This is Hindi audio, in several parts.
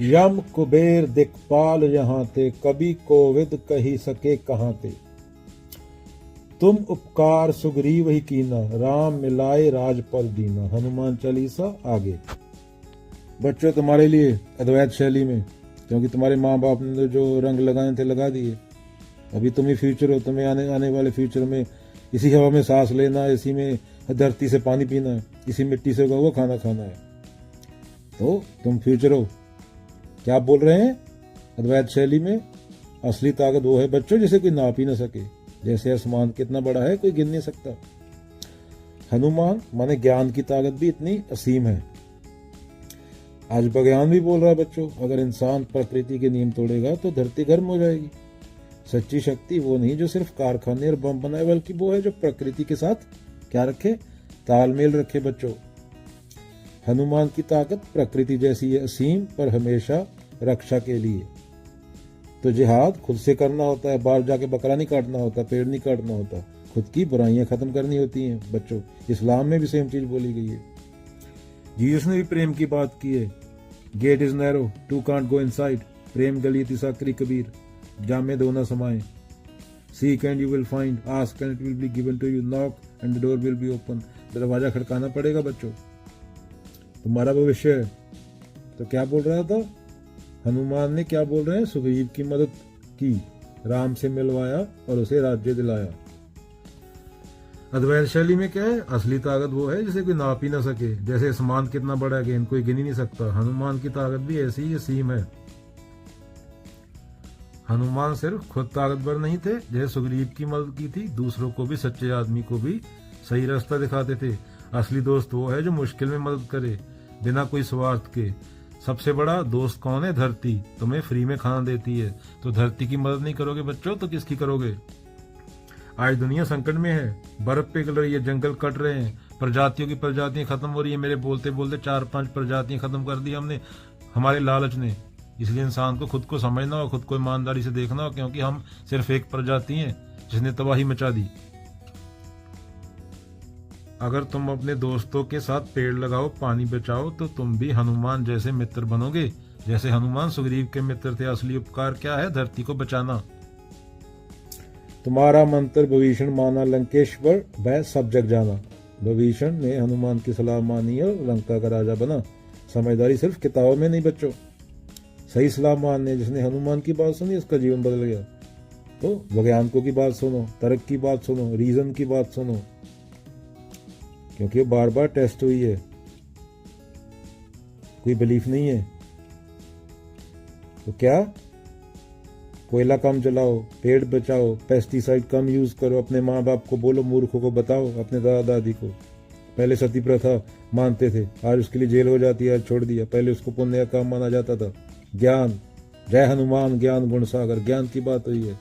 यम कुबेर दिक्पाल यहाँ ते, कभी कोविद कही सके कहाँ ते। तुम उपकार सुग्रीव ही कीना, राम मिलाए राजपल दीना। हनुमान चालीसा आगे। बच्चों तुम्हारे लिए अद्वैत शैली में, क्योंकि तुम्हारे माँ बाप ने जो रंग लगाने थे लगा दिए। अभी तुम ही फ्यूचर हो, तुम्हें आने वाले फ्यूचर में इसी हवा में सांस लेना है, इसी में धरती से पानी पीना है, इसी मिट्टी से उगा हुआ खाना खाना है। तो तुम फ्यूचर हो। क्या बोल रहे हैं अद्वैत शैली में? असली ताकत वो है बच्चों जिसे कोई नाप ही ना सके। जैसे आसमान कितना बड़ा है कोई गिन नहीं सकता। हनुमान माने ज्ञान की ताकत भी इतनी असीम है। आज विज्ञान भी बोल रहा है बच्चों, अगर इंसान प्रकृति के नियम तोड़ेगा तो धरती गर्म हो जाएगी। सच्ची शक्ति वो नहीं जो सिर्फ कारखाने और बम बनाए, बल्कि वो है जो प्रकृति के साथ क्या रखे, तालमेल रखे। बच्चों हनुमान की ताकत प्रकृति जैसी है, असीम, पर हमेशा रक्षा के लिए। तो जिहाद खुद से करना होता है, बाहर जाके बकरा नहीं काटना होता, पेड़ नहीं काटना होता, खुद की बुराइयां खत्म करनी होती हैं। बच्चों इस्लाम में भी सेम चीज बोली गई है। जीसस ने भी प्रेम की बात की है। Gate is narrow, two can't go inside, प्रेम गली तिसाकरी कबीर, जामे दो ना समाए। Seek and you will find, ask and it will be given to you, knock and the door will be open. दरवाजा खड़काना पड़ेगा बच्चों, तुम्हारा भविष्य है। तो क्या बोल रहा था हनुमान ने? क्या बोल रहे हैं? सुग्रीव की मदद की, राम से मिलवाया और उसे राज्य दिलाया। अद्वैत शैली में क्या है? असली ताकत वो है जिसे कोई नाप ही ना सके। जैसे आसमान कितना बड़ा है कोई गिन ही नहीं सकता। हनुमान की ताकत भी ऐसी ही असीम है। हनुमान सिर्फ खुद ताकतवर नहीं थे, जैसे सुग्रीव की मदद की थी, दूसरों को भी, सच्चे आदमी को भी सही रास्ता दिखाते थे। असली दोस्त वो है जो मुश्किल में मदद करे बिना कोई स्वार्थ के। सबसे बड़ा दोस्त कौन है? धरती। तुम्हें फ्री में खाना देती है, तो धरती की मदद नहीं करोगे बच्चों तो किसकी करोगे? आज दुनिया संकट में है, बर्फ पिघल रही है, जंगल कट रहे हैं, प्रजातियों की प्रजातियां खत्म हो रही है। मेरे बोलते बोलते 4-5 प्रजातियां खत्म कर दी हमने, हमारे लालच ने। इसलिए इंसान को खुद को समझना और खुद को ईमानदारी से देखना हो, क्योंकि हम सिर्फ एक प्रजाति हैं जिसने तबाही मचा दी। अगर तुम अपने दोस्तों के साथ पेड़ लगाओ, पानी बचाओ, तो तुम भी हनुमान जैसे मित्र बनोगे। जैसे हनुमान सुग्रीव के मित्र थे। असली उपकार क्या है? धरती को बचाना। तुम्हारा मंत्र विभीषण माना लंकेश्वर, वह सब जग जाना। विभीषण ने हनुमान की सलाह मानी और लंका का राजा बना। समझदारी सिर्फ किताबों में नहीं बच्चों, सही सलाह मानने। जिसने हनुमान की बात सुनी उसका जीवन बदल गया। तो वैज्ञानिकों की बात सुनो, तर्क की बात सुनो, रीजन की बात सुनो, क्योंकि वो बार बार टेस्ट हुई है, कोई बिलीफ नहीं है। तो क्या? कोयला कम जलाओ, पेड़ बचाओ, पेस्टिसाइड कम यूज करो। अपने माँ बाप को बोलो, मूर्खों को बताओ, अपने दादा दादी को। पहले सती प्रथा मानते थे, आज उसके लिए जेल हो जाती है, आज छोड़ दिया। पहले उसको पुण्य का काम माना जाता था। ज्ञान, जय हनुमान ज्ञान गुण सागर, ज्ञान की बात हुई है।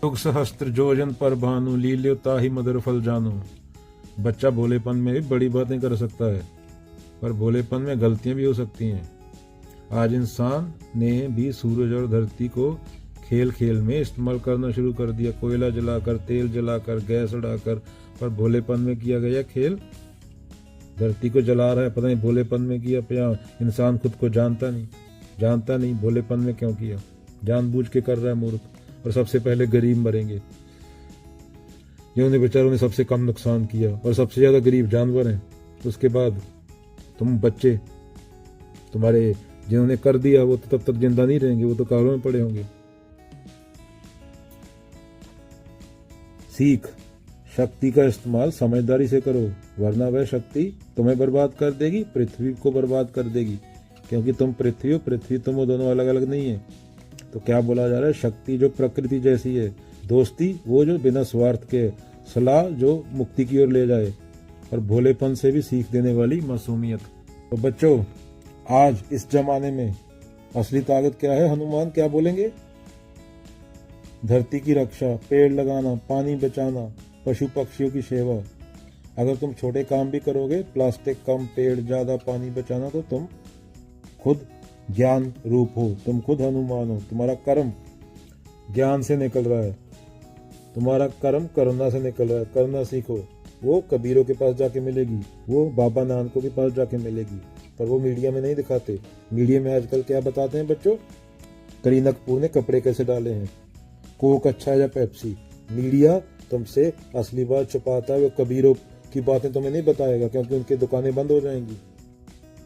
युग सहस्त्र जोजन पर भानु, लील्यो ताहि मधुर फल जानो। बच्चा भोलेपन में भी बड़ी बातें कर सकता है, पर भोलेपन में गलतियां भी हो सकती हैं। आज इंसान ने भी सूरज और धरती को खेल खेल में इस्तेमाल करना शुरू कर दिया। कोयला जलाकर, तेल जलाकर, गैस उड़ाकर, पर भोलेपन में किया गया खेल धरती को जला रहा है। पता नहीं भोलेपन में किया या इंसान खुद को जानता नहीं भोलेपन में क्यों किया। जानबूझ के कर रहा है मूर्ख। और सबसे पहले गरीब मरेंगे, जिन्होंने बेचारों ने सबसे कम नुकसान किया, और सबसे ज्यादा गरीब जानवर हैं। उसके बाद तुम बच्चे, तुम्हारे जिन्होंने कर दिया वो तो तब तक जिंदा नहीं रहेंगे, वो तो कारों में पड़े होंगे। सीख, शक्ति का इस्तेमाल समझदारी से करो, वरना वह शक्ति तुम्हें बर्बाद कर देगी, पृथ्वी को बर्बाद कर देगी। क्योंकि तुम पृथ्वी हो, पृथ्वी तुम हो, दोनों अलग अलग नहीं है। तो क्या बोला जा रहा है? शक्ति जो प्रकृति जैसी है, दोस्ती वो जो बिना स्वार्थ के, सलाह जो मुक्ति की ओर ले जाए, और भोलेपन से भी सीख देने वाली मासूमियत। तो बच्चों आज इस जमाने में असली ताकत क्या है? हनुमान क्या बोलेंगे? धरती की रक्षा, पेड़ लगाना, पानी बचाना, पशु पक्षियों की सेवा। अगर तुम छोटे काम भी करोगे, प्लास्टिक कम, पेड़ ज्यादा, पानी बचाना, तो तुम खुद ज्ञान रूप हो, तुम खुद हनुमान हो। तुम्हारा कर्म ज्ञान से निकल रहा है, तुम्हारा कर्म करुणा से निकल रहा है। करना सीखो, वो कबीरों के पास जाके मिलेगी, वो बाबा नानकों के पास जाके मिलेगी। पर वो मीडिया में नहीं दिखाते। मीडिया में आजकल क्या बताते हैं बच्चों? करीना कपूर ने कपड़े कैसे डाले हैं, कोक अच्छा है या पेप्सी। मीडिया तुमसे असली बात छुपाता है, वो कबीरों की बातें तुम्हें नहीं बताएगा, क्योंकि उनकी दुकानें बंद हो जाएंगी,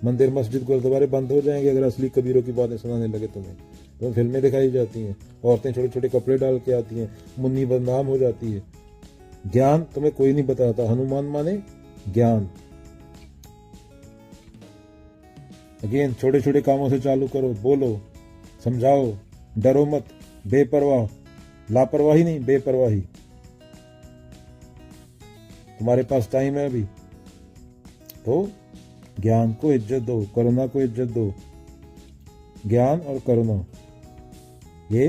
मंदिर मस्जिद गुरुद्वारे बंद हो जाएंगे अगर असली कबीरों की बातें सुनाने लगे तुम्हें। तो फिल्में दिखाई जाती हैं, औरतें छोटे छोटे कपड़े डाल के आती हैं, मुन्नी बदनाम हो जाती है। ज्ञान तुम्हें कोई नहीं बताता। हनुमान माने ज्ञान। अगेन छोटे छोटे कामों से चालू करो, बोलो, समझाओ, डरो मत, बेपरवाह, लापरवाही नहीं, बेपरवाही। तुम्हारे पास टाइम है अभी, तो ज्ञान को इज्जत दो, करुणा को इज्जत दो। ज्ञान और करुणा ये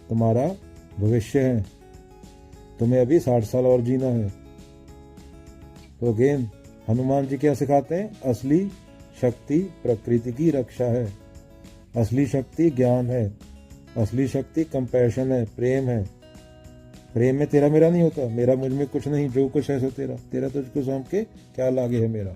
तुम्हारा भविष्य है। तुम्हें अभी 60 साल और जीना है। तो अगेन हनुमान जी क्या सिखाते हैं? असली शक्ति प्रकृति की रक्षा है, असली शक्ति ज्ञान है, असली शक्ति कंपैशन है, प्रेम है। प्रेम में तेरा मेरा नहीं होता, मेरा मुझ में कुछ नहीं, जो कुछ है सो तेरा, तेरा तुझको सौंप के क्या लागे है मेरा।